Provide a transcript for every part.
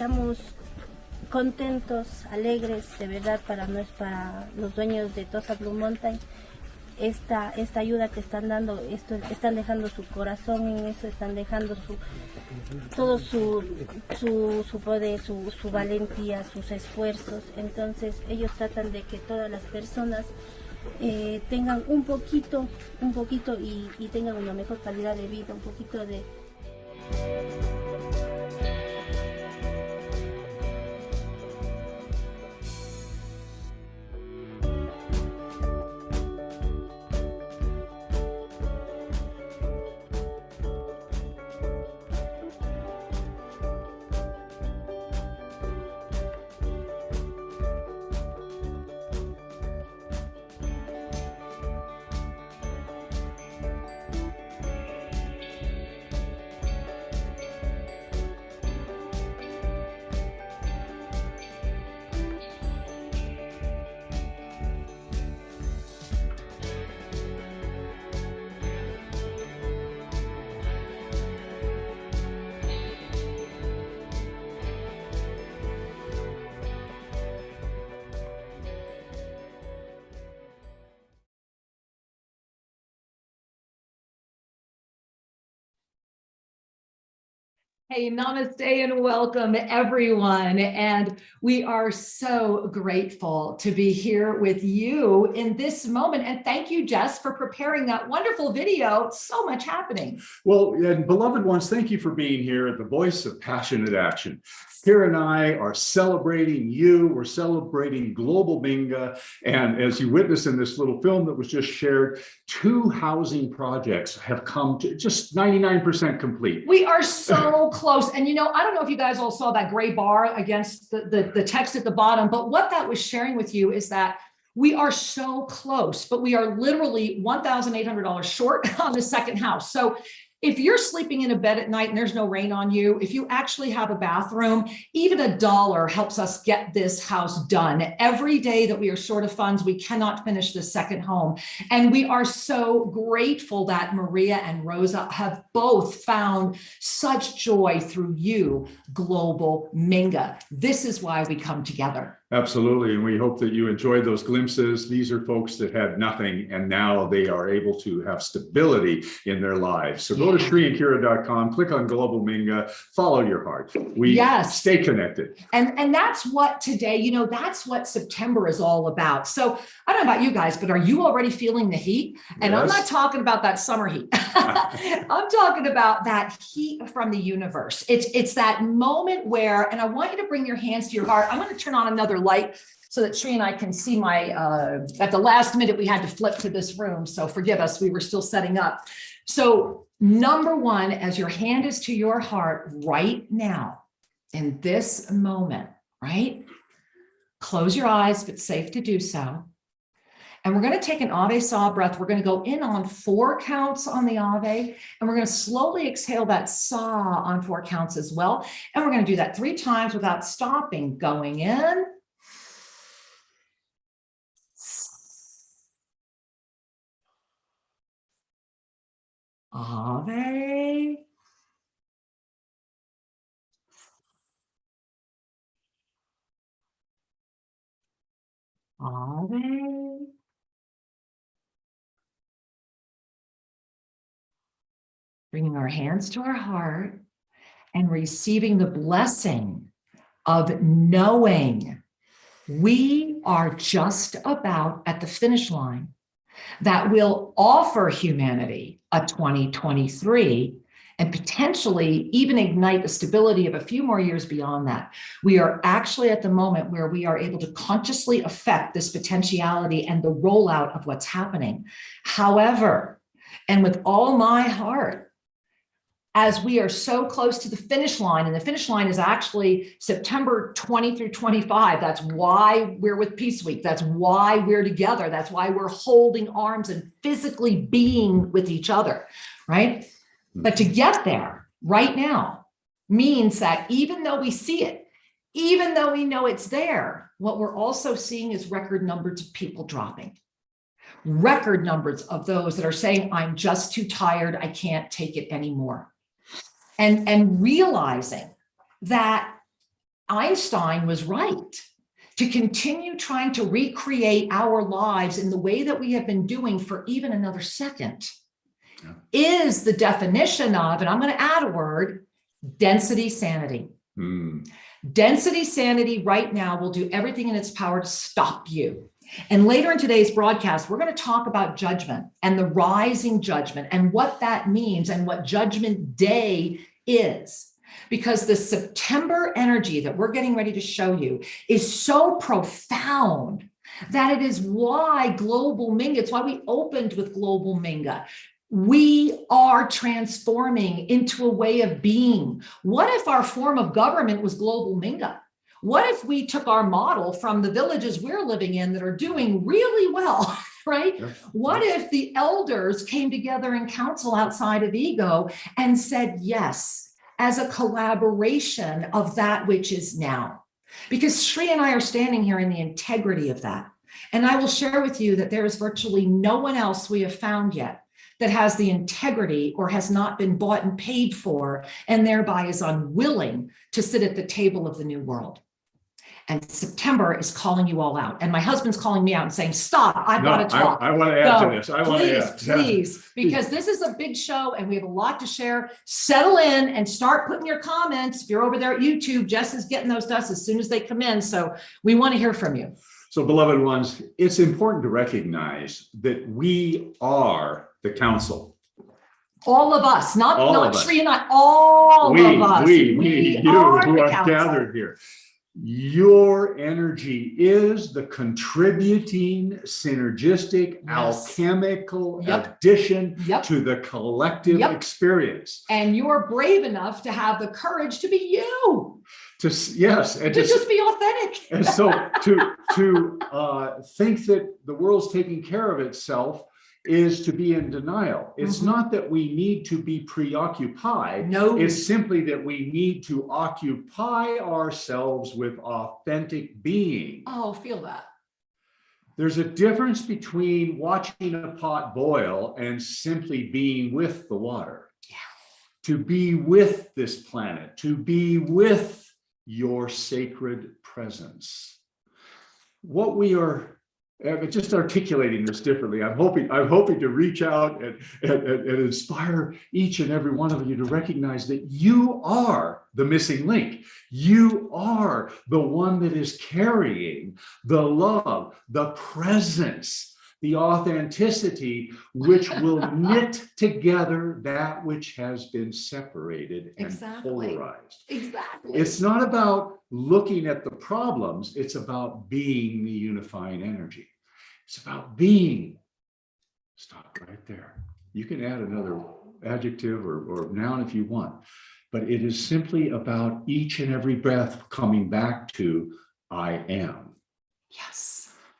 estamos contentos, alegres, de verdad, para los dueños de Tosa Blue Mountain. Esta ayuda que están dando, están dejando su corazón en eso, están dejando todo su poder, su valentía, sus esfuerzos. Entonces ellos tratan de que todas las personas tengan un poquito y tengan una mejor calidad de vida, un poquito de... Hey, namaste and welcome everyone. And we are so grateful to be here with you in this moment. And thank you, Jess, for preparing that wonderful video. So much happening. Well, and beloved ones, thank you for being here at the Voice of Passionate Action. Kira and I are celebrating you. We're celebrating Global Minga. And as you witnessed in this little film that was just shared, 2 housing projects have come to just 99% complete. We are so close. And, you know, I don't know if you guys all saw that gray bar against the text at the bottom, but what that was sharing with you is that we are so close, but we are literally $1,800 short on the second house. So if you're sleeping in a bed at night and there's no rain on you, if you actually have a bathroom, even $1 helps us get this house done. Every day that we are short of funds, we cannot finish the second home. And we are so grateful that Maria and Rosa have both found such joy through you, Global Minga. This is why we come together. Absolutely. And we hope that you enjoyed those glimpses. These are folks that had nothing, and now they are able to have stability in their lives. So go to ShriandKira.com, click on Global Minga, follow your heart. We stay connected. And that's what today, you know, that's what September is all about. So I don't know about you guys, but are you already feeling the heat? And I'm not talking about that summer heat. I'm talking about that heat from the universe. It's that moment where, and I want you to bring your hands to your heart. I'm going to turn on another light so that Shri and I can see my, at the last minute, we had to flip to this room. So forgive us, we were still setting up. So number one, as your hand is to your heart right now, in this moment, right? Close your eyes, if it's safe to do so. And we're going to take an Ave Sa breath. We're going to go in on 4 counts on the Ave, and we're going to slowly exhale that Sa on 4 counts as well. And we're going to do that 3 times without stopping. Going in. Ave. Ave. Bringing our hands to our heart and receiving the blessing of knowing we are just about at the finish line that will offer humanity a 2023 and potentially even ignite the stability of a few more years beyond that. We are actually at the moment where we are able to consciously affect this potentiality and the rollout of what's happening. However, and with all my heart, as we are so close to the finish line, and the finish line is actually September 20 through 25. That's why we're with Peace Week. That's why we're together. That's why we're holding arms and physically being with each other, right? But to get there right now means that even though we see it, even though we know it's there, what we're also seeing is record numbers of people dropping. Record numbers of those that are saying, I'm just too tired, I can't take it anymore. And realizing that Einstein was right. To continue trying to recreate our lives in the way that we have been doing for even another second is the definition of, and I'm going to add a word, density sanity. Density sanity right now will do everything in its power to stop you. And later in today's broadcast, we're going to talk about judgment and the rising judgment and what that means and what Judgment Day is. Because the September energy that we're getting ready to show you is so profound that it is why Global Minga, it's why we opened with Global Minga. We are transforming into a way of being. What if our form of government was Global Minga? What if we took our model from the villages we're living in that are doing really well, right? What if the elders came together in council outside of ego and said yes, as a collaboration of that which is now? Because Sri and I are standing here in the integrity of that. And I will share with you that there is virtually no one else we have found yet that has the integrity or has not been bought and paid for, and thereby is unwilling to sit at the table of the new world. And September is calling you all out. And my husband's calling me out and saying, stop, I've got to talk. I want to add to this. I want to add. Please, because this is a big show and we have a lot to share. Settle in and start putting your comments. If you're over there at YouTube, Jess is getting those to us as soon as they come in. So we want to hear from you. So, beloved ones, it's important to recognize that we are the council. All of us, not Sri and I, all of us. We you who are gathered here. Your energy is the contributing, synergistic, alchemical addition to the collective experience. And you're brave enough to have the courage to be you. And to just be authentic. And so to think that the world's taking care of itself is to be in denial. It's not that we need to be preoccupied. No. It's simply that we need to occupy ourselves with authentic being. Oh, feel that. There's a difference between watching a pot boil and simply being with the water. Yeah. To be with this planet, to be with your sacred presence. What we are just articulating this differently. I'm hoping to reach out and inspire each and every one of you to recognize that you are the missing link. You are the one that is carrying the love, the presence, the authenticity, which will knit together that which has been separated and polarized. Exactly. It's not about looking at the problems. It's about being the unifying energy. It's about being. Stop right there. You can add another adjective or noun if you want, but it is simply about each and every breath coming back to I am. Yes.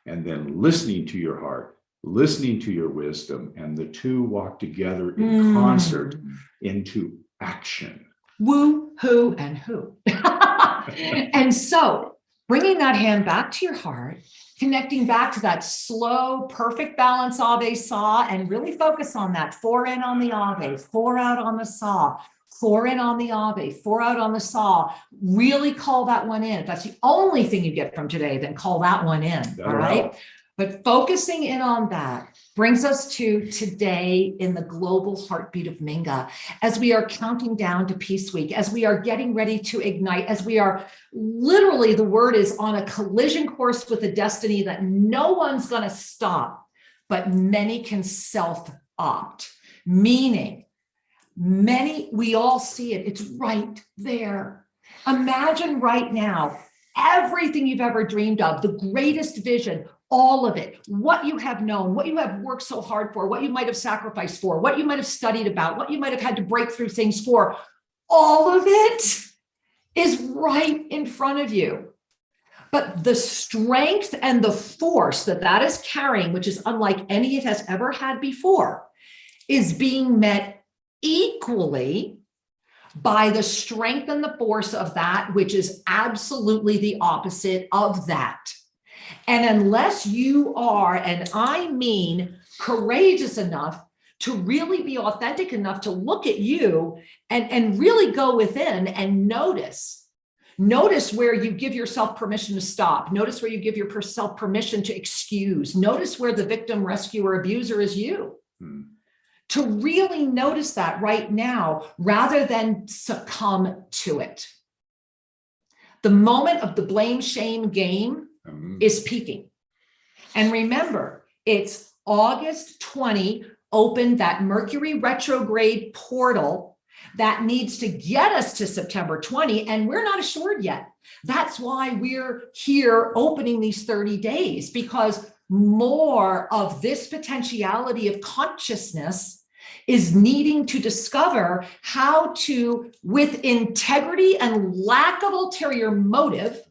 And then listening to your heart, listening to your wisdom, and the two walk together in concert into action. Woo, who, and who. And so bringing that hand back to your heart, connecting back to that slow, perfect balance Ave Saw, and really focus on that 4 in on the Ave, 4 out on the Saw, 4 in on the Ave, 4 out on the Saw. Really call that one in. If that's the only thing you get from today, then call that one in. All right. But focusing in on that brings us to today in the global heartbeat of Minga, as we are counting down to Peace Week, as we are getting ready to ignite, as we are literally, the word is on a collision course with a destiny that no one's going to stop, but many can self-opt, meaning we all see it. It's right there. Imagine right now, everything you've ever dreamed of, the greatest vision, all of it, what you have known, what you have worked so hard for, what you might have sacrificed for, what you might have studied about, what you might have had to break through things for, all of it is right in front of you. But the strength and the force that is carrying, which is unlike any it has ever had before, is being met equally by the strength and the force of that which is absolutely the opposite of that. And unless you are, and I mean courageous enough to really be authentic enough to look at you and really go within and notice, Notice where you give yourself permission to stop. Notice where you give yourself permission to excuse. Notice where the victim, rescuer, abuser is you. To really notice that right now, rather than succumb to it. The moment of the blame, shame game is peaking. And remember, it's August 20, open that Mercury retrograde portal that needs to get us to September 20, and we're not assured yet. That's why we're here opening these 30 days, because more of this potentiality of consciousness is needing to discover how to, with integrity and lack of ulterior motive,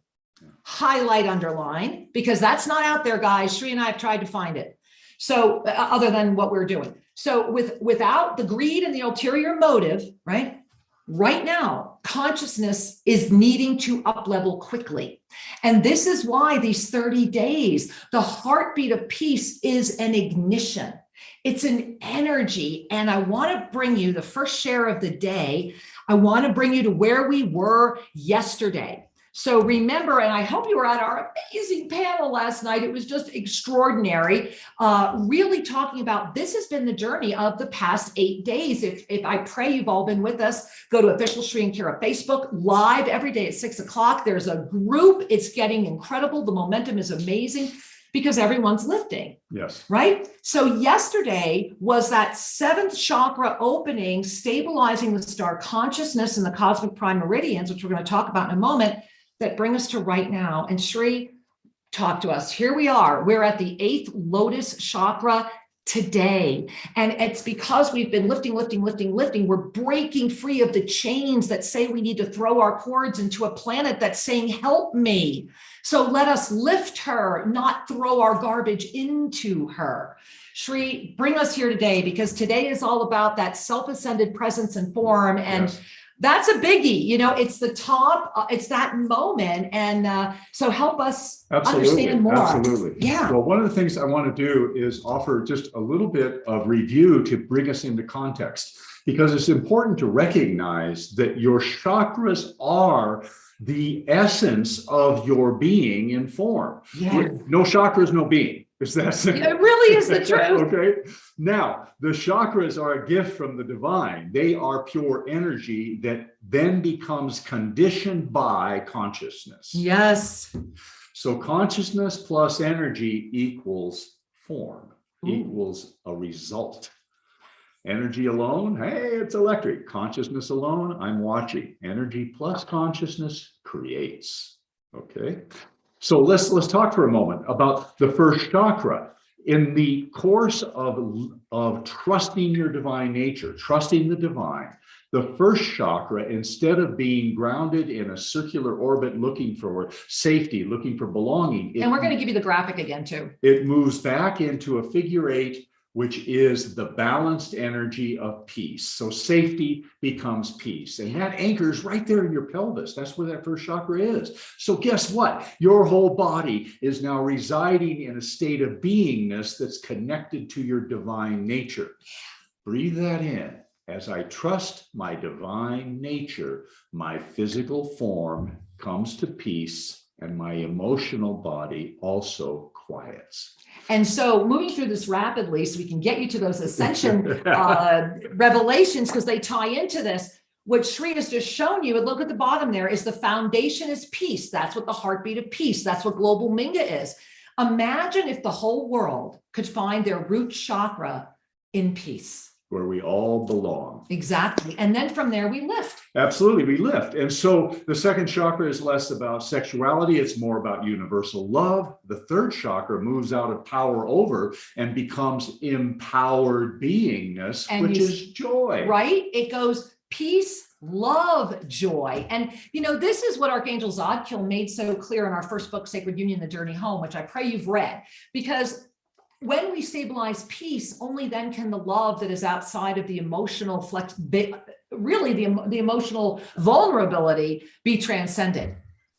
highlight, underline, because that's not out there, guys. Sri and I have tried to find it. So other than what we're doing. So without the greed and the ulterior motive, right? Right now, consciousness is needing to up level quickly. And this is why these 30 days, the heartbeat of peace is an ignition. It's an energy. And I want to bring you the first share of the day. I want to bring you to where we were yesterday. So remember, and I hope you were at our amazing panel last night. It was just extraordinary. Really talking about, this has been the journey of the past 8 days. If I pray you've all been with us, go to Official Sri and Kira Facebook, live every day at 6 o'clock. There's a group. It's getting incredible. The momentum is amazing because everyone's lifting. Yes. Right? So yesterday was that 7th chakra opening, stabilizing the star consciousness and the cosmic prime meridians, which we're going to talk about in a moment, that bring us to right now. And Sri, talk to us. Here we are. We're at the 8th lotus chakra today. And it's because we've been lifting. We're breaking free of the chains that say we need to throw our cords into a planet that's saying, help me. So let us lift her, not throw our garbage into her. Sri, bring us here today, because today is all about that self-ascended presence and form. And yes. That's a biggie, you know, it's the top, it's that moment. And so help us understand more. Absolutely. Yeah. Well, one of the things I want to do is offer just a little bit of review to bring us into context, because it's important to recognize that your chakras are the essence of your being in form. Yeah. No chakras, no being. Is that simple? It really is the truth. Okay. Now, the chakras are a gift from the divine. They are pure energy that then becomes conditioned by consciousness. Yes. So consciousness plus energy equals form, equals a result. Energy alone, hey, it's electric. Consciousness alone, I'm watching. Energy plus consciousness creates. Okay. So let's talk for a moment about the first chakra. In the course of trusting your divine nature, trusting the divine, the first chakra, instead of being grounded in a circular orbit looking for safety, looking for belonging. And we're going to give you the graphic again too. It moves back into a figure 8, which is the balanced energy of peace. So safety becomes peace. And that anchors right there in your pelvis. That's where that first chakra is. So guess what? Your whole body is now residing in a state of beingness that's connected to your divine nature. Breathe that in. As I trust my divine nature, my physical form comes to peace and my emotional body also quiets. And so moving through this rapidly so we can get you to those ascension revelations, because they tie into this. What Sri has just shown you, and look at the bottom there, is the foundation is peace. That's what the heartbeat of peace. That's what global Minga is. Imagine if the whole world could find their root chakra in peace. Where we all belong. Exactly. And then from there we lift. Absolutely, we lift. And so the second chakra is less about sexuality. It's more about universal love. The third chakra moves out of power over and becomes empowered beingness, and which is joy. Right? It goes peace, love, joy. And, you know, this is what Archangel Zadkiel made so clear in our first book, Sacred Union, The Journey Home, which I pray you've read, because when we stabilize peace, only then can the love that is outside of the emotional really the emotional vulnerability be transcended.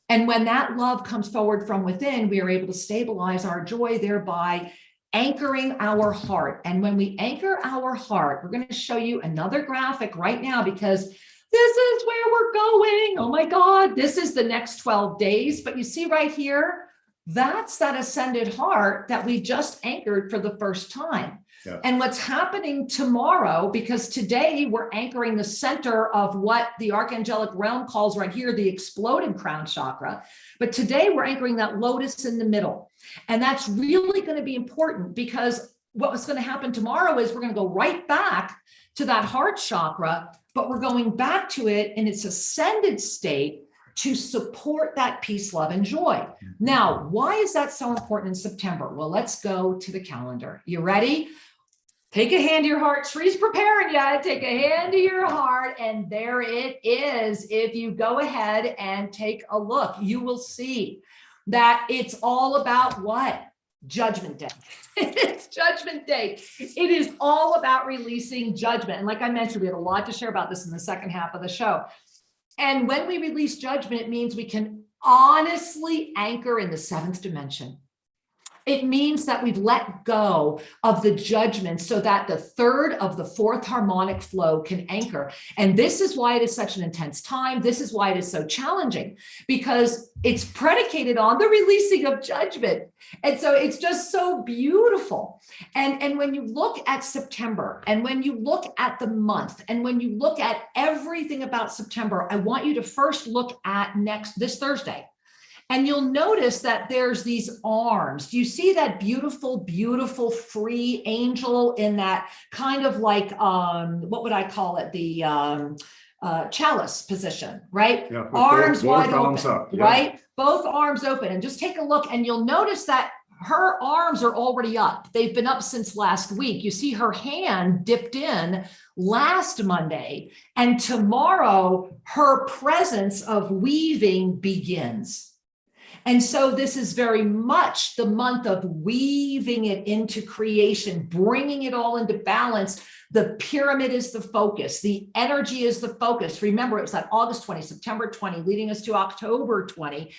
And when that love comes forward from within, we are able to stabilize our joy, thereby anchoring our heart. And when we anchor our heart, we're going to show you another graphic right now, because this is where we're going. Oh my God, this is the next 12 days. But you see right here, that's that ascended heart that we just anchored for the first time. Yeah. And what's happening tomorrow, because today we're anchoring the center of what the archangelic realm calls right here, the exploded crown chakra. But today we're anchoring that lotus in the middle. And that's really going to be important, because what's going to happen tomorrow is we're going to go right back to that heart chakra, but we're going back to it in its ascended state to support that peace, love, and joy. Now, why is that so important in September? Well, let's go to the calendar. You ready? Take a hand to your heart. Shree's preparing you. Take a hand to your heart, and there it is. If you go ahead and take a look, you will see that it's all about what? Judgment Day. It's Judgment Day. It is all about releasing judgment. And like I mentioned, we have a lot to share about this in the second half of the show. And when we release judgment, it means we can honestly anchor in the seventh dimension. It means that we've let go of the judgment so that the third of the fourth harmonic flow can anchor. And this is why it is such an intense time. This is why it is so challenging, because it's predicated on the releasing of judgment. And so it's just so beautiful. And when you look at September, and when you look at the month, and when you look at everything about September, I want you to first look at this Thursday. And you'll notice that there's these arms. Do you see that beautiful, beautiful free angel in that kind of like, what would I call it? The chalice position, right? Yeah, arms both wide arms open, up, yeah. right? Both arms open. And just take a look, and you'll notice that her arms are already up. They've been up since last week. You see her hand dipped in last Monday, and tomorrow her presence of weaving begins. And so this is very much the month of weaving it into creation, bringing it all into balance. The pyramid is the focus. The energy is the focus. Remember, it was that August 20, September 20, leading us to October 20.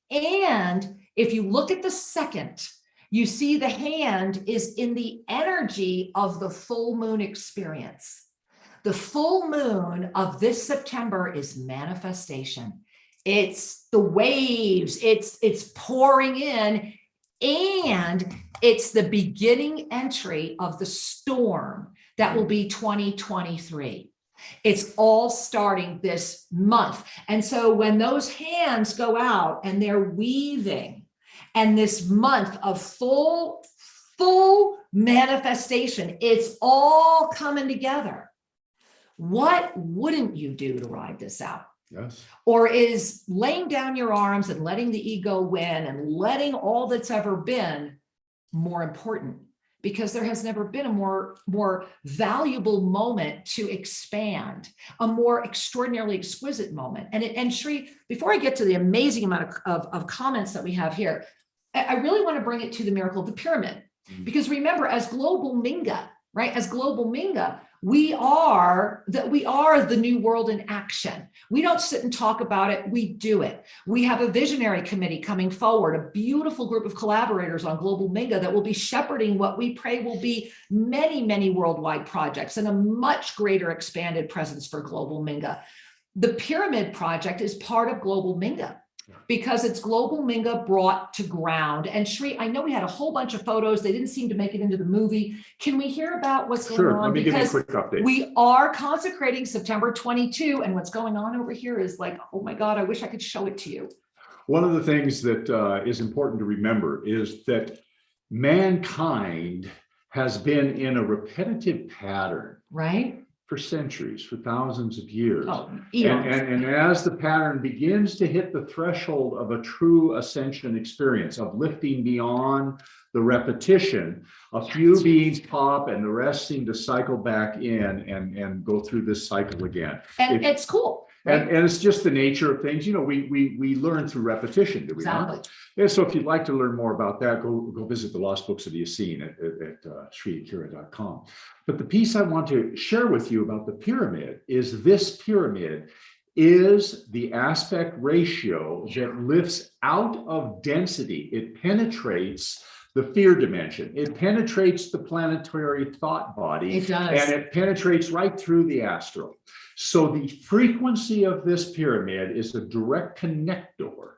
And if you look at the second, you see the hand is in the energy of the full moon experience. The full moon of this September is manifestation. It's the waves, it's pouring in, and it's the beginning entry of the storm that will be 2023. It's all starting this month. And so when those hands go out and they're weaving, and this month of full manifestation, it's all coming together. What wouldn't you do to ride this out? Yes. Or is laying down your arms and letting the ego win and letting all that's ever been more important? Because there has never been a more valuable moment to expand, a more extraordinarily exquisite moment. And Shree, before I get to the amazing amount of comments that we have here, I really want to bring it to the miracle of the pyramid. Because remember, as global Minga, right? As global Minga, we are the new world in action. We don't sit and talk about it, we do it. We have a visionary committee coming forward, a beautiful group of collaborators on Global Minga that will be shepherding what we pray will be many, many worldwide projects and a much greater expanded presence for Global Minga. The Pyramid Project is part of Global Minga, because it's Global Minga brought to ground. And Shree, I know we had a whole bunch of photos. They didn't seem to make it into the movie. Can we hear about what's going on? Sure, let me give you a quick update. We are consecrating September 22, and what's going on over here is like, oh my God, I wish I could show it to you. One of the things that is important to remember is that mankind has been in a repetitive pattern. Right? For centuries, for thousands of years. Oh, eons. And as the pattern begins to hit the threshold of a true ascension experience, of lifting beyond the repetition, a few beings pop and the rest seem to cycle back in and go through this cycle again. And it's cool. Right? And it's just the nature of things. You know, we learn through repetition, do we not? And so if you'd like to learn more about that, go visit the Lost Books of the Essene at shreeakira.com. But the piece I want to share with you about the pyramid is this pyramid is the aspect ratio that lifts out of density. It penetrates the fear dimension. It penetrates the planetary thought body. It does. And it penetrates right through the astral. So the frequency of this pyramid is a direct connector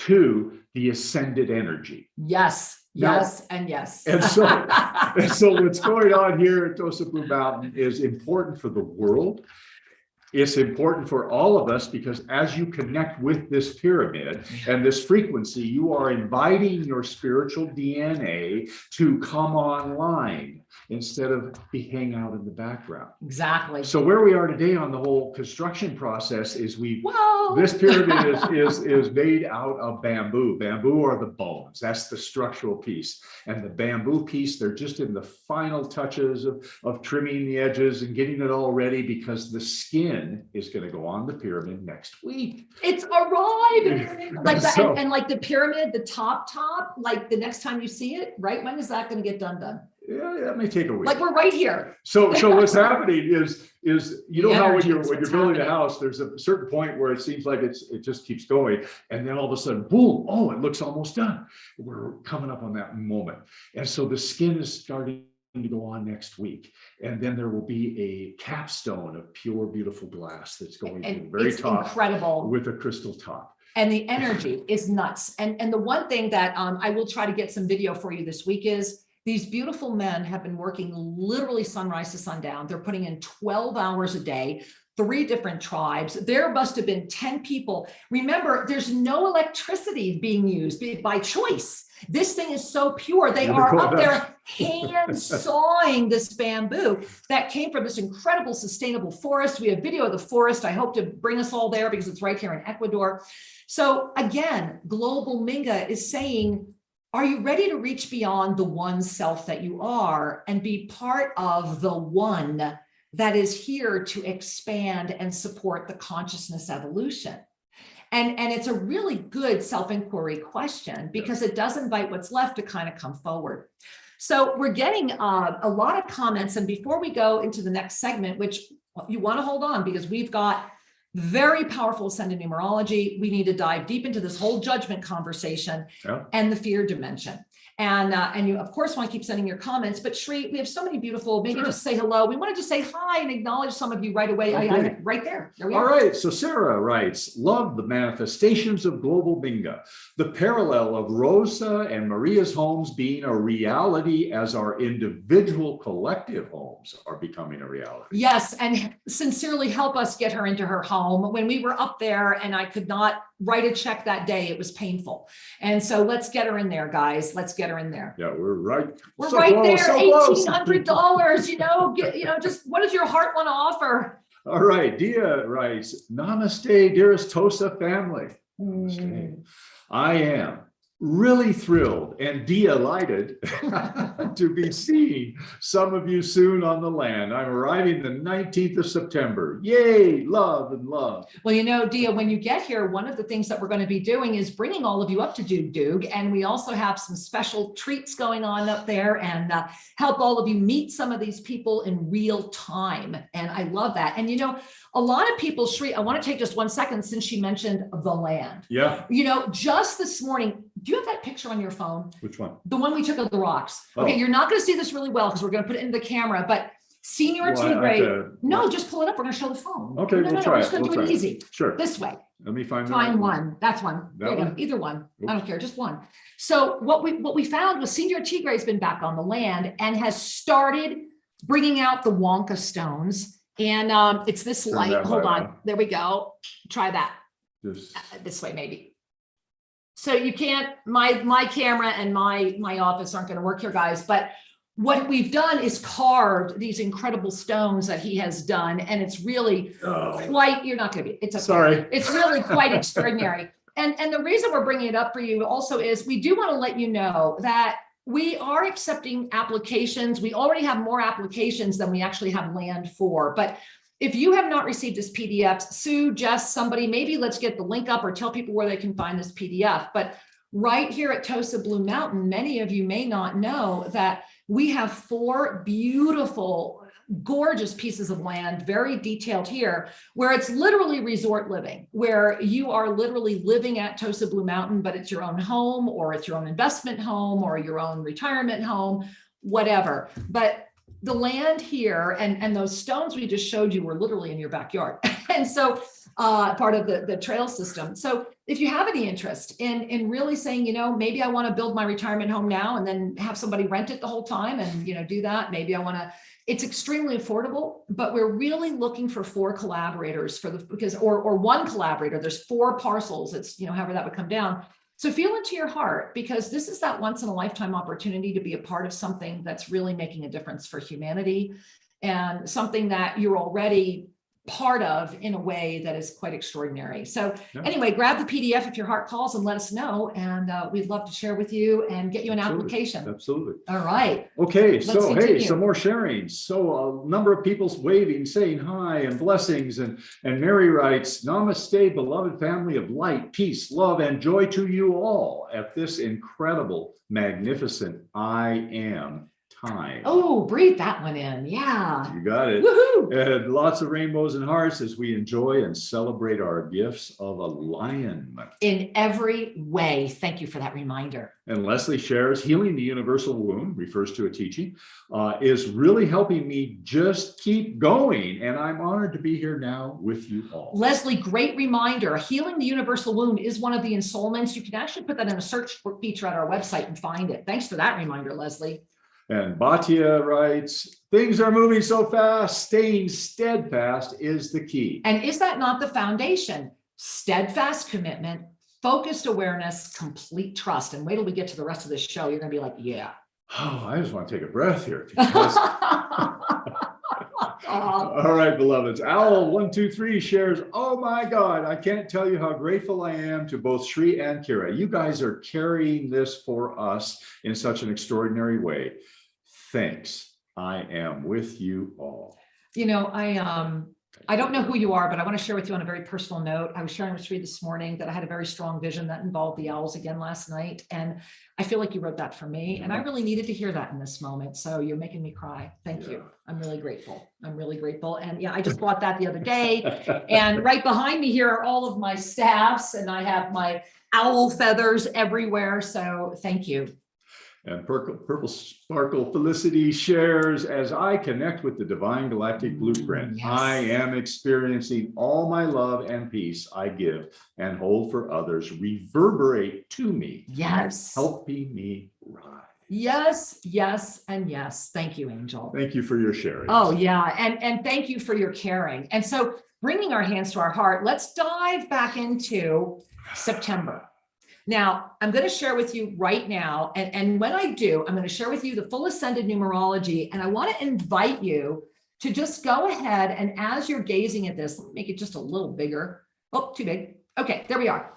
to the ascended energy. Yes, yes, and yes. And so what's going on here at Tosapu Mountain is important for the world. It's important for all of us because as you connect with this pyramid and this frequency, you are inviting your spiritual DNA to come online instead of hang out in the background. Exactly. So where we are today on the whole construction process is Whoa. this pyramid is made out of bamboo. Bamboo are the bones. That's the structural piece. And the bamboo piece, they're just in the final touches of trimming the edges and getting it all ready because the skin is going to go on the pyramid next week. It's arrived. Like So- and like the pyramid, the top, like the next time you see it, right? When is that going to get done? Yeah, that may take a week. Like we're right here. So what's happening is you know The how when energy you're is what's building a happening. house, there's a certain point where it seems like it just keeps going, and then all of a sudden, boom! Oh, it looks almost done. We're coming up on that moment, and so the skin is starting to go on next week, and then there will be a capstone of pure, beautiful glass that's going to the And very it's top incredible. with a crystal top. And the energy is nuts. And the one thing that I will try to get some video for you this week is these beautiful men have been working literally sunrise to sundown. They're putting in 12 hours a day, 3 different tribes. There must have been 10 people. Remember, there's no electricity being used by choice. This thing is so pure. They are up there hand sawing this bamboo that came from this incredible sustainable forest. We have video of the forest. I hope to bring us all there because it's right here in Ecuador. So again, Global Minga is saying, are you ready to reach beyond the one self that you are and be part of the one that is here to expand and support the consciousness evolution? And it's a really good self-inquiry question because it does invite what's left to kind of come forward. So we're getting a lot of comments. And before we go into the next segment, which you want to hold on because we've got very powerful ascended numerology. We need to dive deep into this whole judgment conversation and the fear dimension. And you, of course, want to keep sending your comments. But Shri, we have so many beautiful, maybe just say hello. We want to just say hi and acknowledge some of you right away. Okay. Right there. There we All are. right. So Sarah writes, love the manifestations of Global Minga, the parallel of Rosa and Maria's homes being a reality as our individual collective homes are becoming a reality. Yes. And sincerely help us get her into her home. When we were up there and I could not write a check that day, it was painful. And so let's get her in there, guys. Let's get her in there. Yeah, we're right. We're so right close, there, so close. $1,800, just what does your heart want to offer? All right. Dia writes, namaste, dearest Tosa family. Namaste. I am really thrilled and delighted to be seeing some of you soon on the land. I'm arriving the 19th of September. Yay, love and love. Well, Dia, when you get here, one of the things that we're going to be doing is bringing all of you up to Doog. And we also have some special treats going on up there and help all of you meet some of these people in real time. And I love that. And, a lot of people, Shri, I want to take just 1 second since she mentioned the land. Yeah. Just this morning, do you have that picture on your phone? Which one? The one we took of the rocks. Oh. Okay, you're not going to see this really well because we're going to put it into the camera, but seniority grade. No, just pull it up. We're going to show the phone. Okay, we'll try We're it. just going to We'll do it try it. easy. Sure. This way. Let me find Find one. That's one. That There you go. one? Either one. Oops. I don't care. Just one. So what we found was Senior Tigre has been back on the land and has started bringing out the Wonka stones. And it's this Turn light. that Hold light on. on. There we go. Try that. Just This way, maybe. So you can't, my camera and my office aren't going to work here, guys. But what we've done is carved these incredible stones that he has done. And it's really quite, you're not going to be, it's okay. Sorry. It's really quite extraordinary. And the reason we're bringing it up for you also is we do want to let you know that we are accepting applications. We already have more applications than we actually have land for. But if you have not received this PDF, Sue, Jess, somebody, maybe let's get the link up or tell people where they can find this PDF. But right here at Tosa Blue Mountain, many of you may not know that we have 4 beautiful, gorgeous pieces of land, very detailed here, where it's literally resort living, where you are literally living at Tosa Blue Mountain, but it's your own home, or it's your own investment home, or your own retirement home, whatever. But the land here and those stones we just showed you were literally in your backyard. And so part of the trail system. So if you have any interest in really saying, you know, maybe I want to build my retirement home now and then have somebody rent it the whole time and, you know, do that. Maybe I want to, it's extremely affordable, but we're really looking for 4 collaborators or 1 collaborator. There's 4 parcels. It's, you know, however that would come down. So feel into your heart, because this is that once in a lifetime opportunity to be a part of something that's really making a difference for humanity, and something that you're already part of in a way that is quite extraordinary. So anyway, grab the PDF if your heart calls and let us know. And we'd love to share with you and get you an application. Absolutely. All right. Okay. Let's So, continue. hey, some more sharings. So a number of people's waving, saying hi and blessings. And Mary writes, Namaste, beloved family of light, peace, love, and joy to you all at this incredible, magnificent I am time. Oh, breathe that one in. Yeah. You got it. Woohoo. And lots of rainbows and hearts as we enjoy and celebrate our gifts of alignment. In every way. Thank you for that reminder. And Leslie shares, healing the universal wound, refers to a teaching, is really helping me just keep going. And I'm honored to be here now with you all. Leslie, great reminder. Healing the universal wound is one of the ensoulments. You can actually put that in a search feature at our website and find it. Thanks for that reminder, Leslie. And Bhatia writes, things are moving so fast, staying steadfast is the key. And is that not the foundation? Steadfast commitment, focused awareness, complete trust. And wait till we get to the rest of this show. You're going to be like, yeah. Oh, I just want to take a breath here. Because... All right, beloveds. Owl123 shares, oh my God, I can't tell you how grateful I am to both Sri and Kira. You guys are carrying this for us in such an extraordinary way. Thanks. I am with you all. You know, I don't know who you are, but I want to share with you on a very personal note. I was sharing with Sri this morning that I had a very strong vision that involved the owls again last night. And I feel like you wrote that for me. And I really needed to hear that in this moment. So you're making me cry. Thank you. I'm really grateful. I'm really grateful. And yeah, I just bought that the other day. And right behind me here are all of my staffs, and I have my owl feathers everywhere. So thank you. And Purple Sparkle Felicity shares, as I connect with the divine galactic blueprint, yes. I am experiencing all my love and peace I give and hold for others reverberate to me. Yes. Helping me rise. Yes, yes, and yes. Thank you, Angel. Thank you for your sharing. Oh, yeah. And thank you for your caring. And so bringing our hands to our heart, let's dive back into September. Now, I'm going to share with you right now, and when I do, I'm going to share with you the full ascended numerology, and I want to invite you to just go ahead and as you're gazing at this, make it just a little bigger. Oh, too big. Okay, there we are.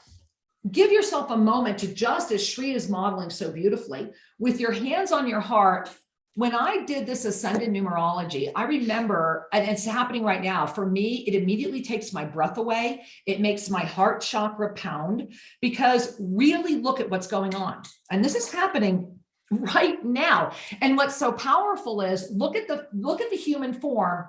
Give yourself a moment to just, as Sri is modeling so beautifully, with your hands on your heart. When I did this ascended numerology, I remember, and it's happening right now, for me, it immediately takes my breath away. It makes my heart chakra pound, because really look at what's going on. And this is happening right now. And what's so powerful is look at the human form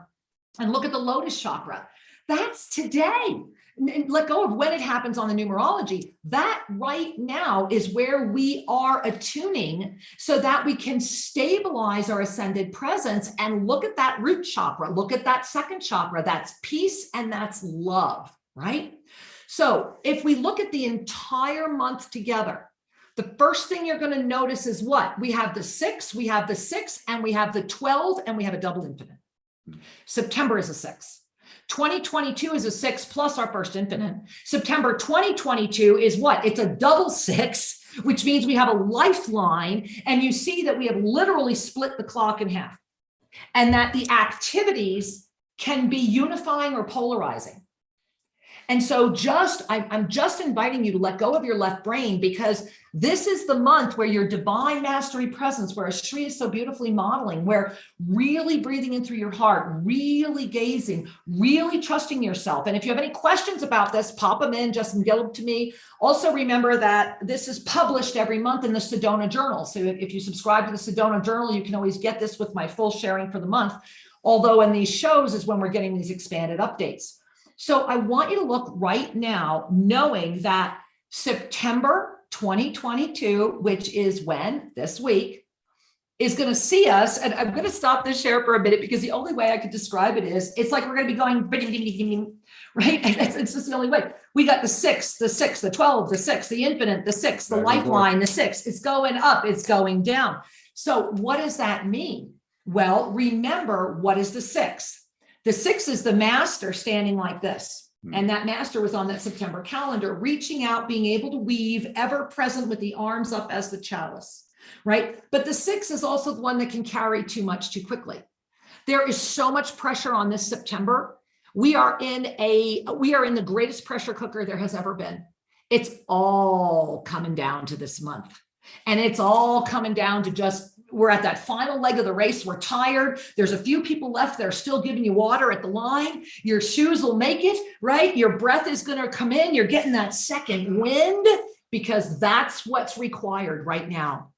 and look at the lotus chakra. That's today. And let go of when it happens on the numerology. That right now is where we are attuning so that we can stabilize our ascended presence. And look at that root chakra. Look at that second chakra. That's peace and that's love, right? So if we look at the entire month together, the first thing you're going to notice is what? We have the 6, we have the 6, and we have the 12, and we have a double infinite. September is a 6. 2022 is a 6 plus our first infinite. September 2022 is what? It's a double 6, which means we have a lifeline. And you see that we have literally split the clock in half, and that the activities can be unifying or polarizing. And so I'm just inviting you to let go of your left brain, because this is the month where your divine mastery presence, where Shri is so beautifully modeling, where really breathing in through your heart, really gazing, really trusting yourself. And if you have any questions about this, pop them in, just get them to me. Also remember that this is published every month in the Sedona Journal. So if you subscribe to the Sedona Journal, you can always get this with my full sharing for the month. Although in these shows is when we're getting these expanded updates. So I want you to look right now, knowing that September 2022, which is when this week, is going to see us. And I'm going to stop this share for a minute, because the only way I could describe it is it's like we're going to be going, right? It's just the only way. We got the 6, the 12, the 6, the infinite, the 6, the lifeline, the 6. It's going up, it's going down. So what does that mean? Well, remember, what is the 6? The 6 is the master standing like this. And that master was on that September calendar, reaching out, being able to weave, ever present with the arms up as the chalice, right? But the 6 is also the one that can carry too much too quickly. There is so much pressure on this September. We are in the greatest pressure cooker there has ever been. It's all coming down to this month. And it's all coming down to just, we're at that final leg of the race. We're tired. There's a few people left that are still giving you water at the line. Your shoes will make it, right? Your breath is going to come in. You're getting that second wind, because that's what's required right now.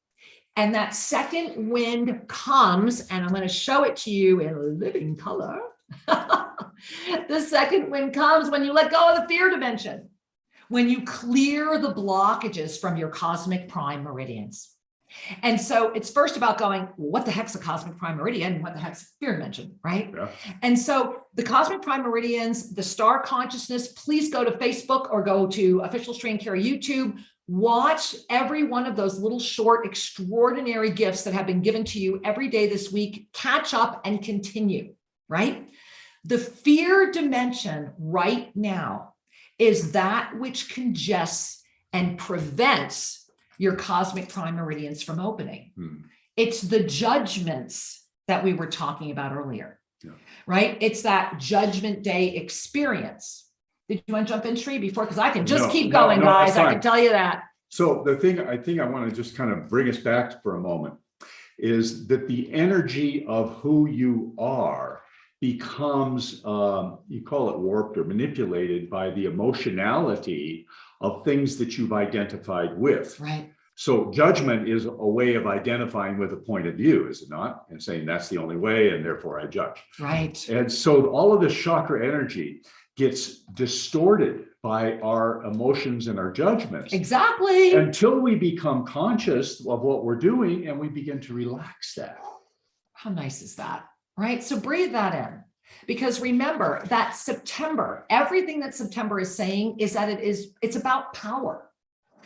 And that second wind comes, and I'm going to show it to you in living color. The second wind comes when you let go of the fear dimension, when you clear the blockages from your cosmic prime meridians. And so it's first about going, what the heck's a cosmic prime meridian? What the heck's fear dimension, right? Yeah. And so the cosmic prime meridians, the star consciousness, please go to Facebook or go to Official Shri and Kara YouTube. Watch every one of those little short, extraordinary gifts that have been given to you every day this week. Catch up and continue, right? The fear dimension right now is that which congests and prevents your cosmic prime meridians from opening. It's the judgments that we were talking about earlier, right? It's that judgment day experience. Did you want to jump in, Shri, before? Because I can just keep going, guys. I can tell you that. So the thing I think I want to just kind of bring us back for a moment is that the energy of who you are becomes, you call it warped or manipulated by the emotionality of things that you've identified with. Right. So judgment is a way of identifying with a point of view, is it not? And saying that's the only way, and therefore I judge. Right. And so all of this chakra energy gets distorted by our emotions and our judgments. Exactly. Until we become conscious of what we're doing and we begin to relax that. How nice is that? Right? So breathe that in. Because remember that September, everything that September is saying is that it's about power.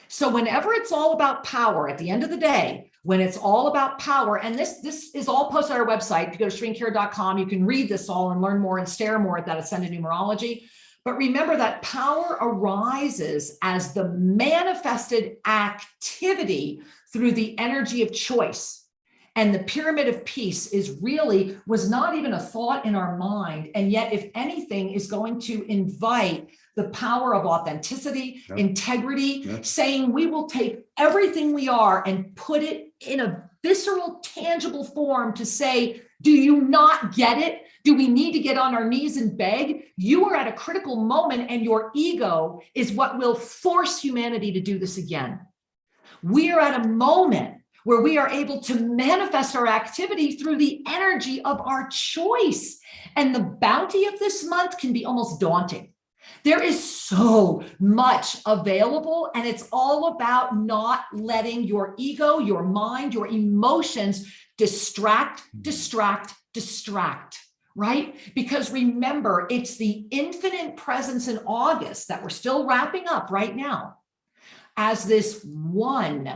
So whenever it's all about power, at the end of the day, when it's all about power, and this is all posted on our website. If you go to shrinkara.com, you can read this all and learn more and stare more at that ascended numerology. But remember that power arises as the manifested activity through the energy of choice. And the pyramid of peace was not even a thought in our mind. And yet, if anything, is going to invite the power of authenticity, integrity, saying we will take everything we are and put it in a visceral, tangible form to say, do you not get it? Do we need to get on our knees and beg? You are at a critical moment, and your ego is what will force humanity to do this again. We are at a moment where we are able to manifest our activity through the energy of our choice. And the bounty of this month can be almost daunting. There is so much available, and it's all about not letting your ego, your mind, your emotions distract, right? Because remember, it's the infinite presence in August that we're still wrapping up right now as this one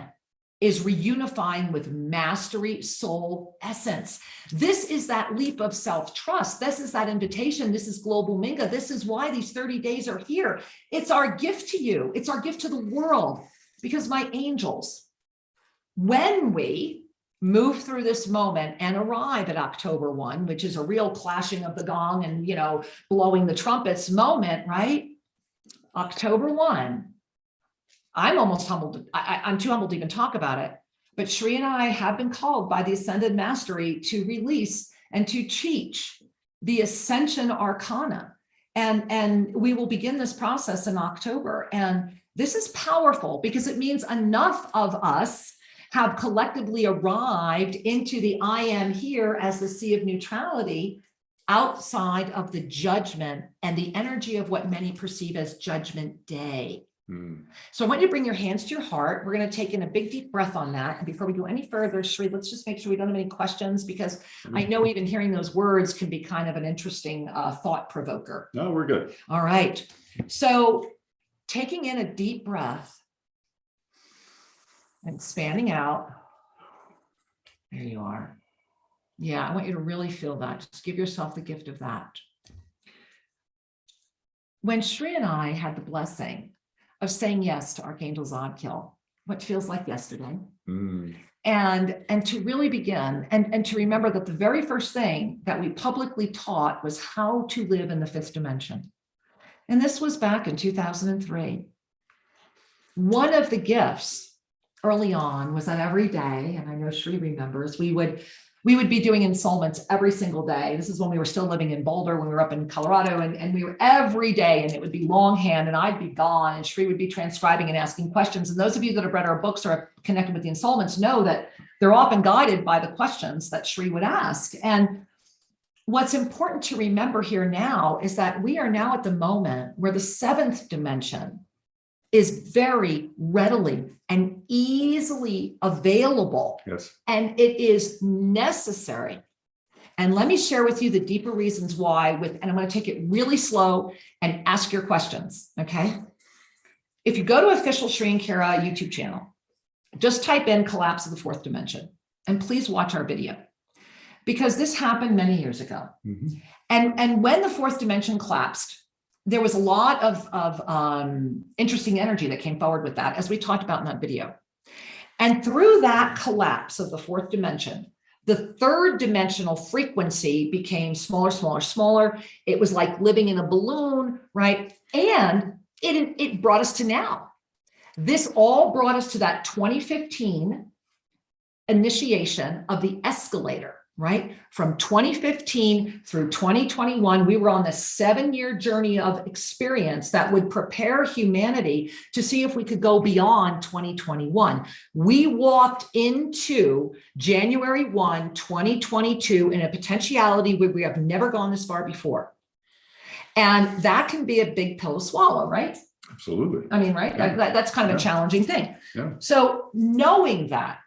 is reunifying with mastery, soul, essence. This is that leap of self-trust. This is that invitation. This is Global Minga. This is why these 30 days are here. It's our gift to you. It's our gift to the world. Because my angels, when we move through this moment and arrive at October 1, which is a real clashing of the gong and, blowing the trumpets moment, right? October 1, I'm almost humbled. I'm too humbled to even talk about it. But Shri and I have been called by the Ascended Mastery to release and to teach the Ascension Arcana. And we will begin this process in October. And this is powerful because it means enough of us have collectively arrived into the I am here as the sea of neutrality, outside of the judgment and the energy of what many perceive as Judgment Day. So I want you to bring your hands to your heart. We're going to take in a big, deep breath on that. And before we go any further, Shri, let's just make sure we don't have any questions, because I know even hearing those words can be kind of an interesting thought provoker. No, we're good. All right. So taking in a deep breath and expanding out. There you are. Yeah, I want you to really feel that. Just give yourself the gift of that. When Shri and I had the blessing of saying yes to Archangel Zadkiel, what feels like yesterday, and to really begin and to remember that the very first thing that we publicly taught was how to live in the fifth dimension. And this was back in 2003. One of the gifts early on was that every day, and I know Shri remembers, we would be doing ensoulments every single day. This is when we were still living in Boulder, when we were up in Colorado, and we were every day, and it would be longhand, and I'd be gone, and Shri would be transcribing and asking questions. And those of you that have read our books or are connected with the ensoulments know that they're often guided by the questions that Shri would ask. And what's important to remember here now is that we are now at the moment where the seventh dimension is very readily and easily available. Yes. And it is necessary. And let me share with you the deeper reasons why and I'm going to take it really slow and ask your questions. Okay. If you go to official Shri and Kara YouTube channel, just type in collapse of the fourth dimension, and please watch our video, because this happened many years ago. And when the fourth dimension collapsed, there was a lot of interesting energy that came forward with that, as we talked about in that video. And through that collapse of the fourth dimension, the third dimensional frequency became smaller, smaller, smaller. It was like living in a balloon, right? And it brought us to now. This all brought us to that 2015 initiation of the escalator. Right? From 2015 through 2021, we were on this 7-year journey of experience that would prepare humanity to see if we could go beyond 2021. We walked into January 1, 2022 in a potentiality where we have never gone this far before. And that can be a big pill to swallow, right? Absolutely. I mean, right? Yeah. That's kind of a challenging thing. Yeah. So knowing that,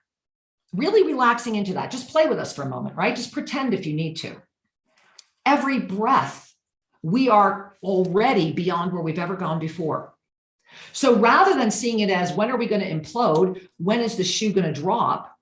really relaxing into that, just play with us for a moment, right? Just pretend if you need to. Every breath, we are already beyond where we've ever gone before. So rather than seeing it as, when are we going to implode? When is the shoe going to drop?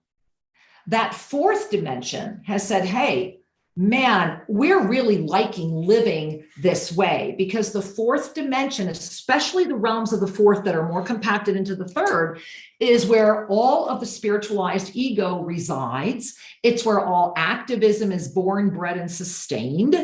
That fourth dimension has said, hey, man, we're really liking living this way, because the fourth dimension, especially the realms of the fourth that are more compacted into the third, is where all of the spiritualized ego resides. It's where all activism is born, bred, and sustained.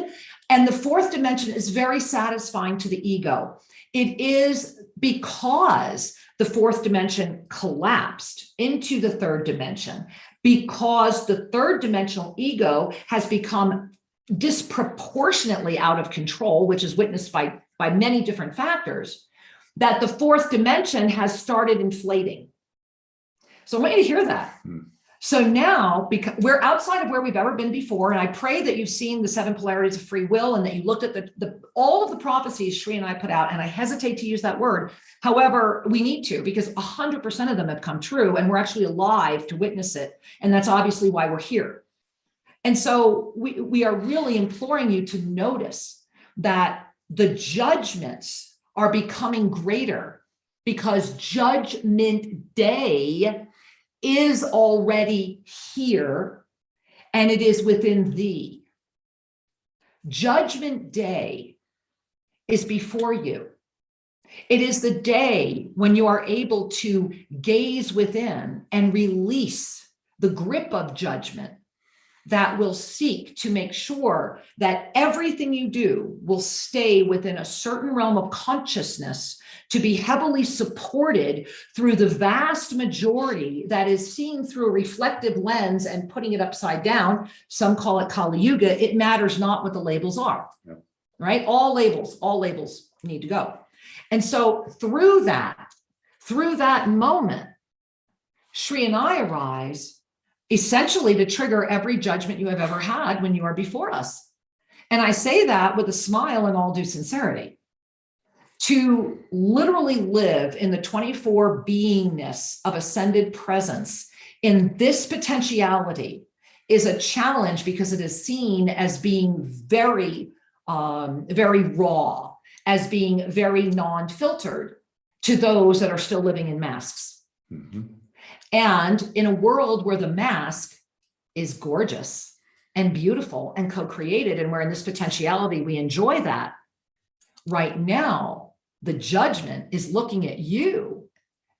And the fourth dimension is very satisfying to the ego. It is because the fourth dimension collapsed into the third dimension, because the third dimensional ego has become disproportionately out of control, which is witnessed by many different factors, that the fourth dimension has started inflating. So I want you to hear that. So now, because we're outside of where we've ever been before, and I pray that you've seen the 7 polarities of free will, and that you looked at all of the prophecies Shri and I put out, and I hesitate to use that word. However, we need to, because 100% of them have come true, and we're actually alive to witness it. And that's obviously why we're here. And so we are really imploring you to notice that the judgments are becoming greater, because Judgment Day is already here, and it is within thee. Judgment Day is before you. It is the day when you are able to gaze within and release the grip of judgment that will seek to make sure that everything you do will stay within a certain realm of consciousness, to be heavily supported through the vast majority that is seeing through a reflective lens and putting it upside down. Some call it Kali Yuga. It matters not what the labels are, right? All labels need to go. And so through that moment, Shri and I arise essentially to trigger every judgment you have ever had when you are before us. And I say that with a smile in all due sincerity. To literally live in the 24 beingness of ascended presence in this potentiality is a challenge because it is seen as being very, very raw, as being very non-filtered to those that are still living in masks. Mm-hmm. And in a world where the mask is gorgeous and beautiful and co-created, and where in this potentiality we enjoy that, right now, the judgment is looking at you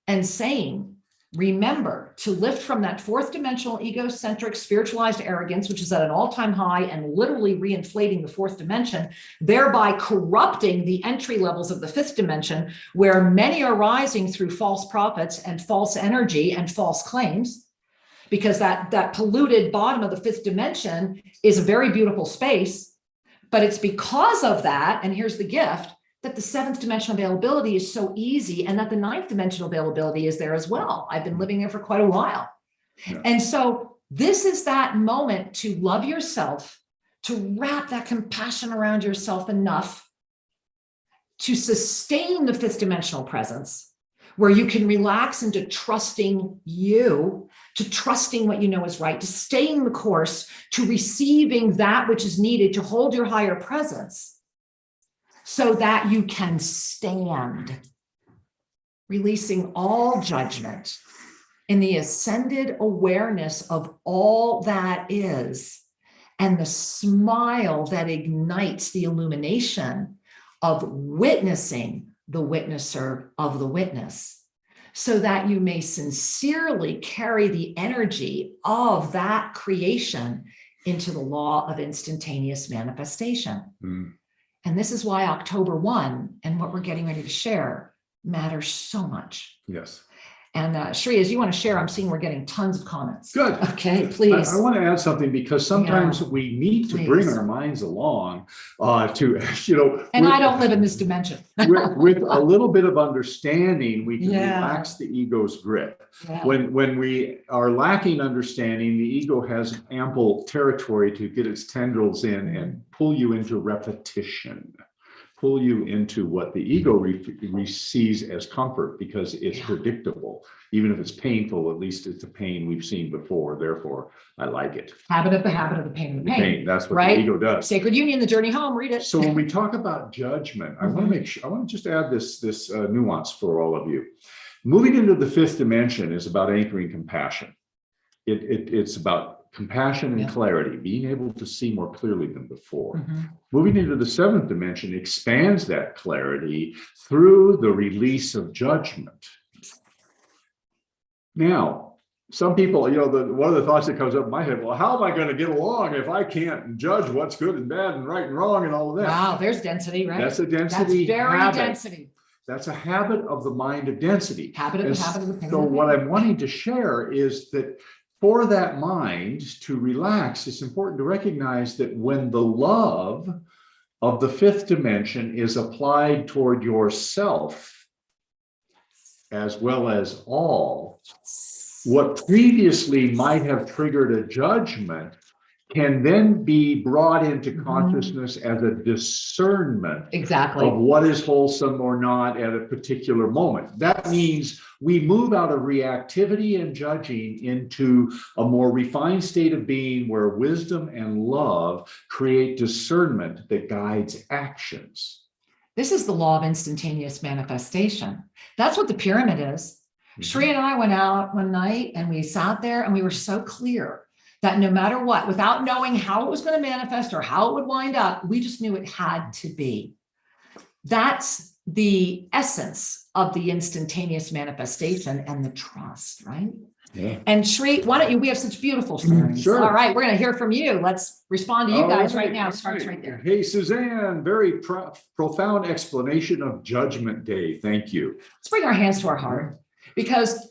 and saying, remember to lift from that fourth dimensional egocentric spiritualized arrogance, which is at an all-time high and literally reinflating the fourth dimension, thereby corrupting the entry levels of the fifth dimension, where many are rising through false prophets and false energy and false claims, because that polluted bottom of the fifth dimension is a very beautiful space, but it's because of that, and here's the gift, that the seventh dimensional availability is so easy, and that the ninth dimensional availability is there as well. I've been living there for quite a while. Yeah. And so this is that moment to love yourself, to wrap that compassion around yourself enough to sustain the fifth dimensional presence, where you can relax into trusting you, to trusting what you know is right, to staying the course, to receiving that which is needed to hold your higher presence, so that you can stand, releasing all judgment in the ascended awareness of all that is, and the smile that ignites the illumination of witnessing the witnesser of the witness, so that you may sincerely carry the energy of that creation into the law of instantaneous manifestation. Mm. And this is why October 1 and what we're getting ready to share matters so much. Yes. And Shri, as you want to share, I'm seeing we're getting tons of comments. Good. Okay, please. I want to add something, because sometimes we need to bring our minds along to, And I don't live in this dimension. with a little bit of understanding, we can relax the ego's grip. Yeah. When we are lacking understanding, the ego has ample territory to get its tendrils in and pull you into repetition. Pull you into what the ego sees as comfort, because it's predictable. Even if it's painful, at least it's a pain we've seen before. Therefore, I like it. Habit of the pain of the pain. That's what the ego does. Sacred Union, The Journey Home, read it. So when we talk about judgment, I want to make sure, I want to just add this nuance for all of you. Moving into the fifth dimension is about anchoring compassion. It's about compassion and clarity, being able to see more clearly than before. Moving into the seventh dimension expands that clarity through the release of judgment. Now, some people, one of the thoughts that comes up in my head, well, how am I going to get along if I can't judge what's good and bad and right and wrong and all of that? Wow, there's density, right? That's a density. That's very habit. density. That's a habit of the mind of density. Habit of the pain. So what I'm wanting to share is that for that mind to relax, it's important to recognize that when the love of the fifth dimension is applied toward yourself, as well as all, what previously might have triggered a judgment can then be brought into consciousness as a discernment of what is wholesome or not at a particular moment. That means we move out of reactivity and judging into a more refined state of being where wisdom and love create discernment that guides actions. This is the law of instantaneous manifestation. That's what the pyramid is. Shri and I went out one night and we sat there and we were so clear that no matter what, without knowing how it was going to manifest or how it would wind up, we just knew it had to be. That's the essence of the instantaneous manifestation and the trust, right? Yeah. And Shri, why don't you, we have such beautiful stories. Sure. All right, we're going to hear from you. Let's respond to you guys right now. Starts right there. Hey, Suzanne, very profound explanation of Judgment Day. Thank you. Let's bring our hands to our heart, because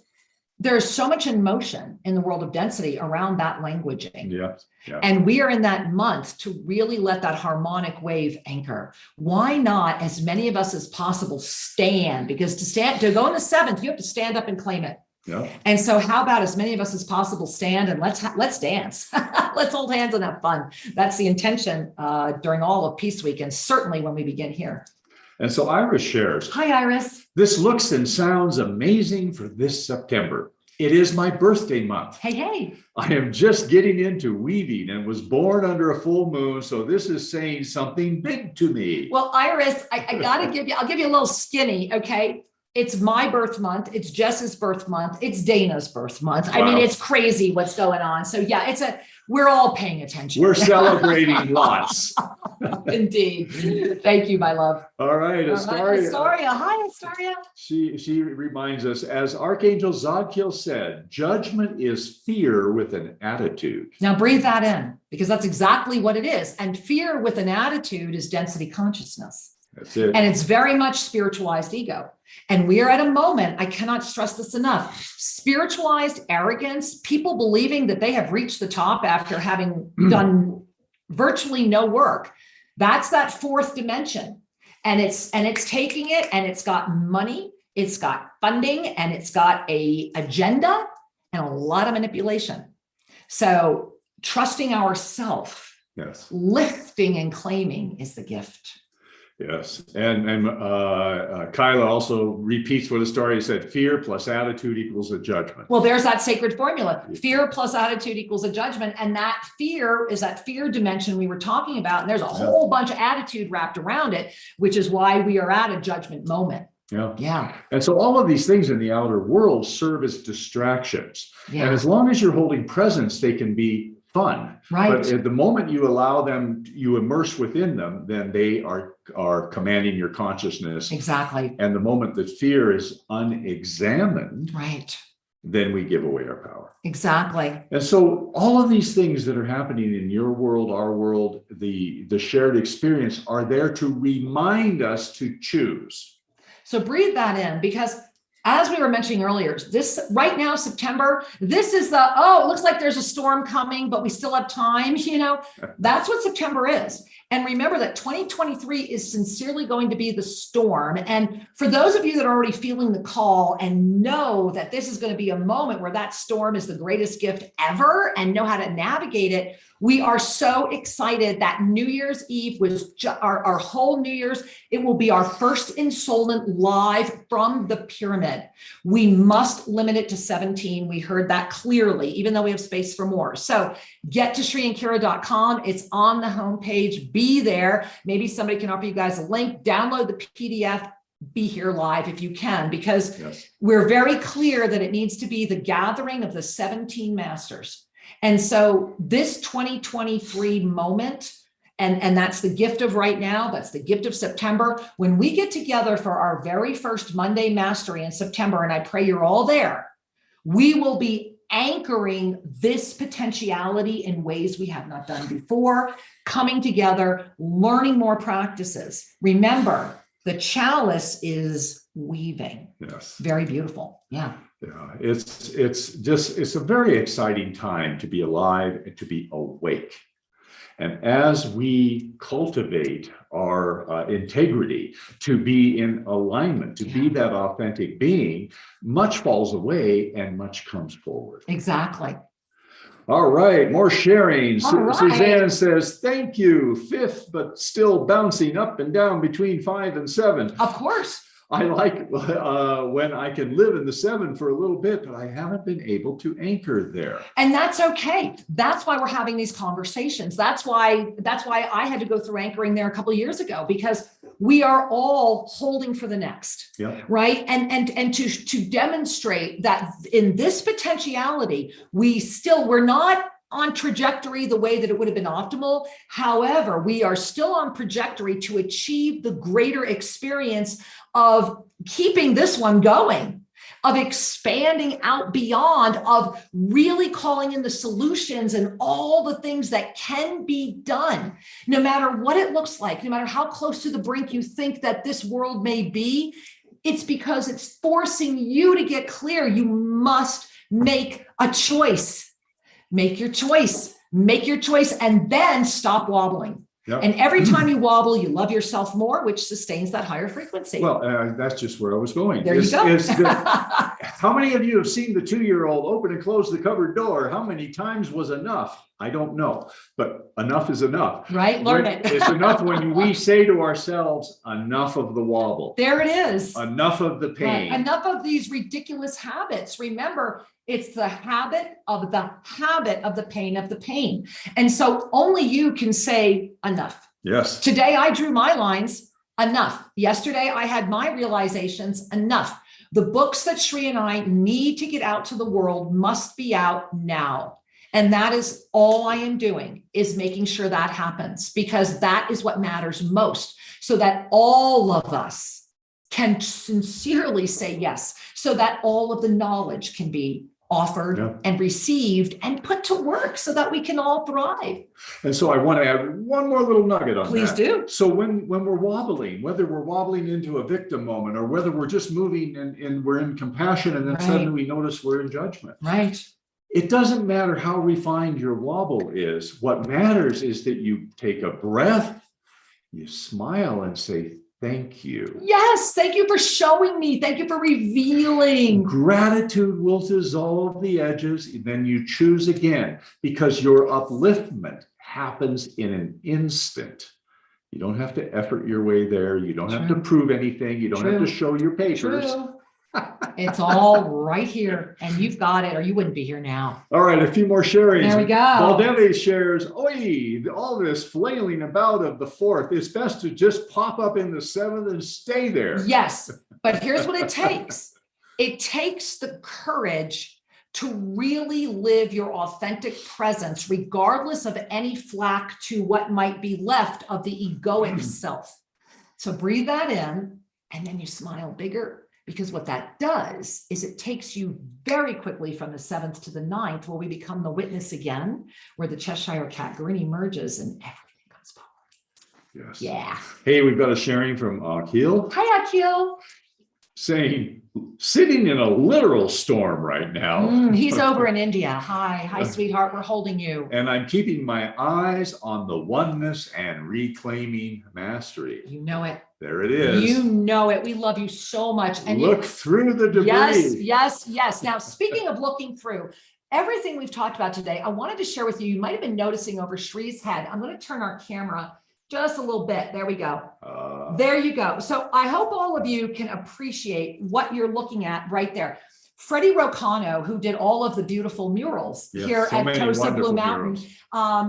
there's so much in motion in the world of density around that languaging. Yeah. Yeah. And we are in that month to really let that harmonic wave anchor. Why not, as many of us as possible, stand? Because to go in the 7th, you have to stand up and claim it. Yeah. And so how about as many of us as possible stand and let's dance. Let's hold hands and have fun. That's the intention during all of Peace Week, and certainly when we begin here. And so Iris shares. Hi, Iris. This looks and sounds amazing for this September. It is my birthday month. Hey, hey. I am just getting into weaving and was born under a full moon. So this is saying something big to me. Well, Iris, I got to I'll give you a little skinny. Okay. It's my birth month. It's Jess's birth month. It's Dana's birth month. Wow. I mean, it's crazy what's going on. So yeah, we're all paying attention. We're celebrating lots. Indeed. Thank you, my love. All right, Astaria. Astaria. Hi, Astaria. She reminds us, as Archangel Zadkiel said, judgment is fear with an attitude. Now breathe that in, because that's exactly what it is. And fear with an attitude is density consciousness. That's it. And it's very much spiritualized ego. And we are at a moment, I cannot stress this enough, spiritualized arrogance, people believing that they have reached the top after having done virtually no work. That's that 4th dimension. And it's taking it, and it's got money, it's got funding, and it's got a agenda and a lot of manipulation. So trusting ourselves, Yes. lifting and claiming is the gift. Yes. And Kyla also repeats what the story said, fear plus attitude equals a judgment. Well, there's that sacred formula. Fear plus attitude equals a judgment. And that fear is that fear dimension we were talking about. And there's a whole bunch of attitude wrapped around it, which is why we are at a judgment moment. Yeah. Yeah. And so all of these things in the outer world serve as distractions. Yeah. And as long as you're holding presence, they can be fun. Right. But at the moment you allow them, you immerse within them, then they are commanding your consciousness. Exactly. And the moment that fear is unexamined, Right. then we give away our power. Exactly. And so all of these things that are happening in your world, our world, the shared experience are there to remind us to choose. So breathe that in, because as we were mentioning earlier, this right now, September, this is it looks like there's a storm coming, but we still have time. That's what September is. And remember that 2023 is sincerely going to be the storm. And for those of you that are already feeling the call and know that this is going to be a moment where that storm is the greatest gift ever and know how to navigate it, we are so excited that New Year's Eve was our whole New Year's. It will be our first installment live from the pyramid. We must limit it to 17. We heard that clearly, even though we have space for more. So get to ShriandKira.com. It's on the homepage. Be there. Maybe somebody can offer you guys a link. Download the PDF. Be here live if you can, because we're very clear that it needs to be the gathering of the 17 masters. And so this 2023 moment, and that's the gift of right now, that's the gift of September, when we get together for our very first Monday Mastery in September, and I pray you're all there, we will be anchoring this potentiality in ways we have not done before, coming together, learning more practices. Remember, the chalice is weaving. Yes. Very beautiful. Yeah. Yeah, it's a very exciting time to be alive and to be awake. And as we cultivate our integrity, to be in alignment, to be that authentic being, much falls away and much comes forward. Exactly. All right, more sharing. All right. Suzanne says, thank you. 5th, but still bouncing up and down between 5 and 7. Of course. I like when I can live in the 7 for a little bit, but I haven't been able to anchor there. And that's okay. That's why we're having these conversations. That's why I had to go through anchoring there a couple of years ago, because we are all holding for the next, right? And to demonstrate that in this potentiality, we're not on trajectory the way that it would have been optimal. However, we are still on trajectory to achieve the greater experience of keeping this one going. of expanding out beyond, of really calling in the solutions and all the things that can be done, no matter what it looks like, no matter how close to the brink you think that this world may be. It's because it's forcing you to get clear. You must make a choice. Make your choice. Make your choice, and then stop wobbling. Yep. And every time you wobble, you love yourself more, which sustains that higher frequency. Well, that's just where I was going. There you go. How many of you have seen the 2-year-old open and close the cupboard door? How many times was enough? I don't know, but enough is enough. Right? Learn it. It's enough when we say to ourselves, enough of the wobble. There it is. Enough of the pain. Right. Enough of these ridiculous habits. Remember, it's the habit of the pain of the pain. And so only you can say enough. Yes. Today I drew my lines, enough. Yesterday I had my realizations, enough. The books that Shri and I need to get out to the world must be out now. And that is all I am doing, is making sure that happens, because that is what matters most, so that all of us can sincerely say yes, so that all of the knowledge can be offered and received and put to work so that we can all thrive. And so I want to add one more little nugget on that. Please do. So when we're wobbling, whether we're wobbling into a victim moment or whether we're just moving and we're in compassion and then suddenly we notice we're in judgment. Right. It doesn't matter how refined your wobble is. What matters is that you take a breath, you smile and say, thank you. Yes, thank you for showing me. Thank you for revealing. Gratitude will dissolve the edges. Then you choose again, because your upliftment happens in an instant. You don't have to effort your way there. You don't have to prove anything. You don't have to show your papers. It's all right here, and you've got it, or you wouldn't be here now. All right, a few more sharings. There we go. Valdeve shares, oi, all this flailing about of the fourth, it's best to just pop up in the seventh and stay there. Yes, but here's what it takes. It takes the courage to really live your authentic presence, regardless of any flack to what might be left of the egoic self. So breathe that in, and then you smile bigger. Because what that does is it takes you very quickly from the 7th to the 9th, where we become the witness again, where the Cheshire Cat grin emerges and everything comes forward. Yes. Yeah. Hey, we've got a sharing from Akil. Hi, Akil. Saying, sitting in a literal storm right now. He's over in India. Hi, sweetheart. We're holding you. And I'm keeping my eyes on the oneness and reclaiming mastery. You know it. There it is. You know it. We love you so much. And look through the debris. Yes. Now, speaking of looking through, everything we've talked about today, I wanted to share with you. You might have been noticing over Shri's head. I'm going to turn our camera just a little bit. There we go. There you go. So I hope all of you can appreciate what you're looking at right there. Freddie Rocano, who did all of the beautiful murals here at Tosa Blue Mountain,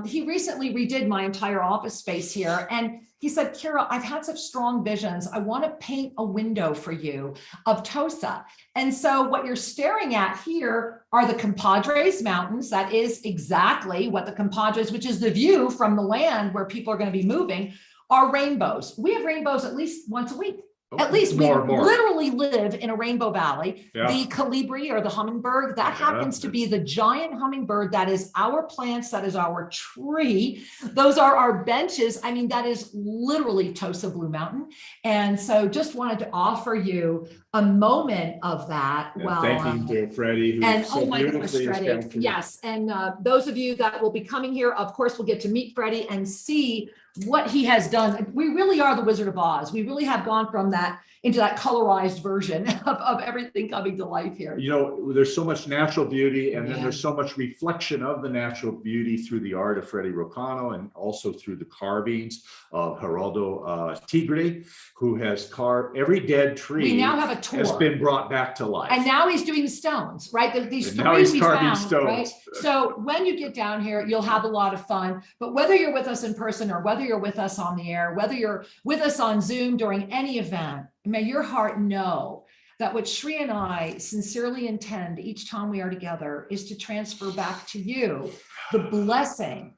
he recently redid my entire office space here. And he said, Kira, I've had such strong visions. I want to paint a window for you of Tosa. And so what you're staring at here are the Compadres Mountains. That is exactly what the Compadres, which is the view from the land where people are going to be moving, are rainbows. We have rainbows at least once a week. At least we literally live in a rainbow valley. The colibri or the hummingbird, that happens to be the giant hummingbird. That is our plants. That is our tree. Those are our benches. I mean, that is literally Tosa Blue Mountain. And so just wanted to offer you a moment of that. Thank you to Freddie. And oh my gosh, Freddie. Yes. And those of you that will be coming here, of course, will get to meet Freddie and see what he has done. We really are the Wizard of Oz. We really have gone from that into that colorized version of everything coming to life here. You know, there's so much natural beauty, and then there's so much reflection of the natural beauty through the art of Freddie Rocano, and also through the carvings of Geraldo Tigre, who has carved every dead tree. We now have a tour. Has been brought back to life. And now he's doing the stones, right? These now he's carving found, stones. Right? So when you get down here, you'll have a lot of fun. But whether you're with us in person or whether you're with us on the air, whether you're with us on Zoom during any event, may your heart know that what Shri and I sincerely intend each time we are together is to transfer back to you the blessing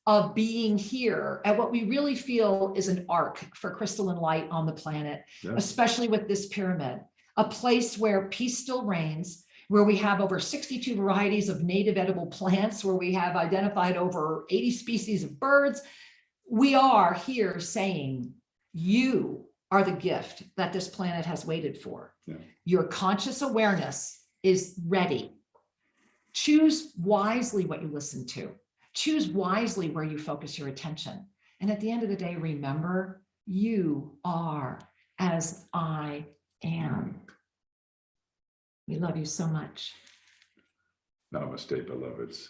of being here at what we really feel is an arc for crystalline light on the planet, especially with this pyramid. a place where peace still reigns, where we have over 62 varieties of native edible plants, where we have identified over 80 species of birds. We are here saying, you are the gift that this planet has waited for. Yeah. Your conscious awareness is ready. Choose wisely what you listen to. Choose wisely where you focus your attention. And at the end of the day, remember, you are as I am. We love you so much. Namaste, beloveds.